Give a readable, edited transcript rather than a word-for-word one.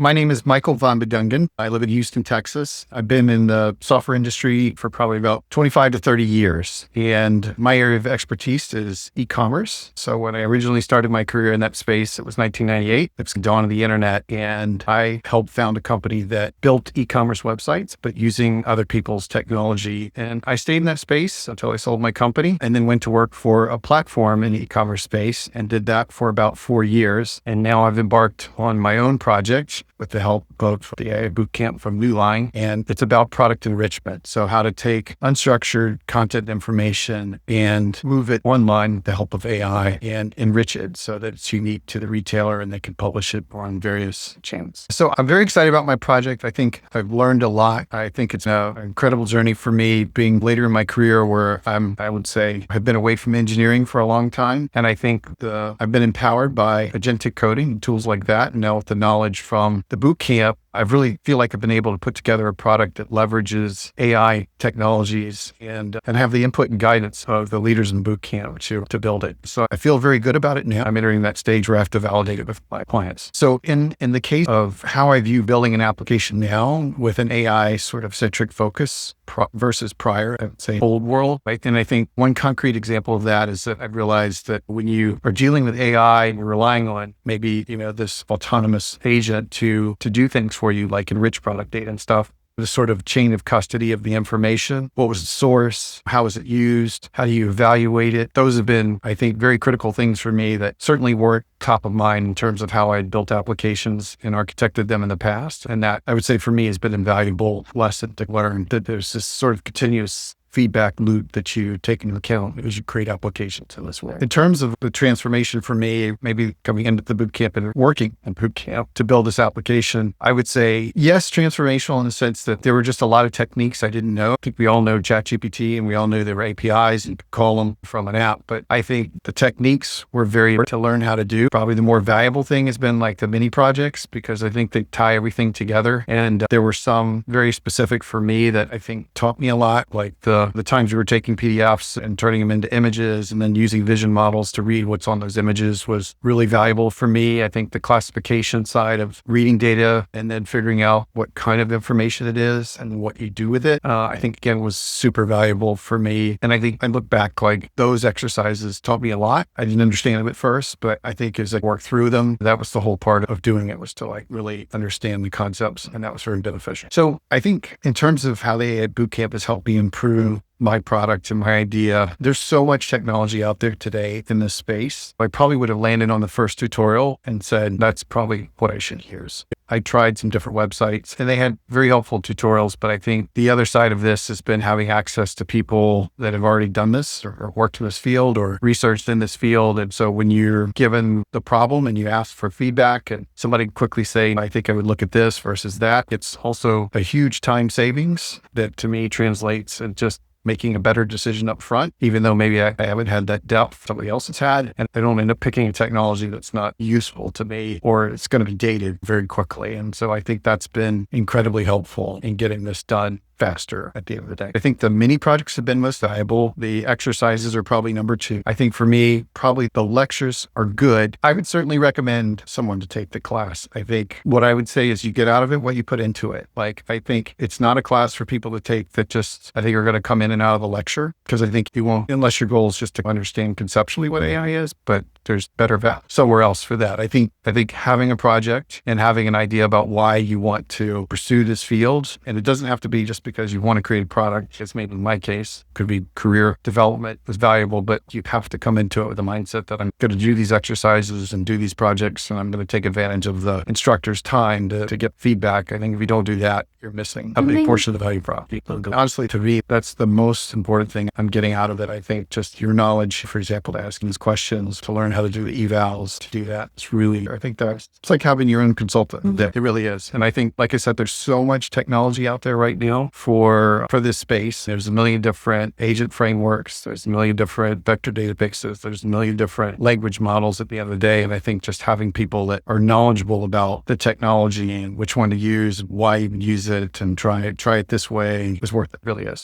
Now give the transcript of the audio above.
My name is Michael Von Bedungen. I live in Houston, Texas. I've been in the software industry for probably about 25 to 30 years. And my area of expertise is e-commerce. So when I originally started my career in that space, it was 1998. It's the dawn of the internet. And I helped found a company that built e-commerce websites, but using other people's technology. And I stayed in that space until I sold my company and then went to work for a platform in the e-commerce space and did that for about 4 years. And now I've embarked on my own project with the help of the AI Bootcamp from Newline. And it's about product enrichment. So how to take unstructured content information and move it online with the help of AI and enrich it so that it's unique to the retailer and they can publish it on various channels. So I'm very excited about my project. I think I've learned a lot. I think it's an incredible journey for me being later in my career where I would say I've been away from engineering for a long time. And I think I've been empowered by agentic coding and tools like that. And now with the knowledge from the bootcamp, I really feel like I've been able to put together a product that leverages AI technologies and have the input and guidance of the leaders in bootcamp to build it. So I feel very good about it now. I'm entering that stage where I have to validate it with my clients. So in the case of how I view building an application now with an AI sort of centric focus versus prior, I would say old world, right? And I think one concrete example of that is that I've realized that when you are dealing with AI and you're relying on maybe, this autonomous agent to do things for you, like enrich product data and stuff, the sort of chain of custody of the information. What was the source? How was it used? How do you evaluate it? Those have been, I think, very critical things for me that certainly weren't top of mind in terms of how I built applications and architected them in the past. And that, I would say, for me has been an invaluable lesson to learn that there's this sort of continuous feedback loop that you take into account as you create applications in this way. In terms of the transformation for me, maybe coming into the bootcamp and working in bootcamp to build this application, I would say, yes, transformational in the sense that there were just a lot of techniques I didn't know. I think we all know ChatGPT and we all knew there were APIs and you could call them from an app, but I think the techniques were very hard to learn how to do. Probably the more valuable thing has been like the mini projects because I think they tie everything together. And there were some very specific for me that I think taught me a lot, like the times we were taking PDFs and turning them into images and then using vision models to read what's on those images was really valuable for me. I think the classification side of reading data and then figuring out what kind of information it is and what you do with it, I think again was super valuable for me. And I think I look back like those exercises taught me a lot. I didn't understand them at first, but I think as I worked through them, that was the whole part of doing it was to like really understand the concepts and that was very beneficial. So I think in terms of how the AI Bootcamp has helped me improve my product and my idea. There's so much technology out there today in this space. I probably would have landed on the first tutorial and said, that's probably what I should use. I tried some different websites and they had very helpful tutorials, but I think the other side of this has been having access to people that have already done this or worked in this field or researched in this field. And so when you're given the problem and you ask for feedback and somebody quickly say, I think I would look at this versus that, it's also a huge time savings that to me translates and just making a better decision up front, even though maybe I haven't had that depth somebody else has had. And I don't end up picking a technology that's not useful to me or it's going to be dated very quickly. And so I think that's been incredibly helpful in getting this done faster at the end of the day. I think the mini projects have been most valuable. The exercises are probably number 2. I think for me, probably the lectures are good. I would certainly recommend someone to take the class. I think what I would say is you get out of it what you put into it. Like, I think it's not a class for people to take that just, I think are going to come in and out of the lecture because I think you won't, unless your goal is just to understand conceptually what AI is, but there's better value somewhere else for that. I think having a project and having an idea about why you want to pursue this field, and it doesn't have to be just because you want to create a product, as maybe in my case, could be career development is valuable, but you have to come into it with the mindset that I'm going to do these exercises and do these projects, and I'm going to take advantage of the instructor's time to get feedback. I think if you don't do that, you're missing a big portion of the value prop. Honestly, to me, that's the most important thing I'm getting out of it. I think just your knowledge, for example, to asking these questions, to learn how to do the evals, to do that. It's really, I think it's like having your own consultant. It really is. And I think, like I said, there's so much technology out there right now for this space. There's a million different agent frameworks. There's a million different vector databases. There's a million different language models at the end of the day. And I think just having people that are knowledgeable about the technology and which one to use and why you use it and try it this way is worth it. Really is.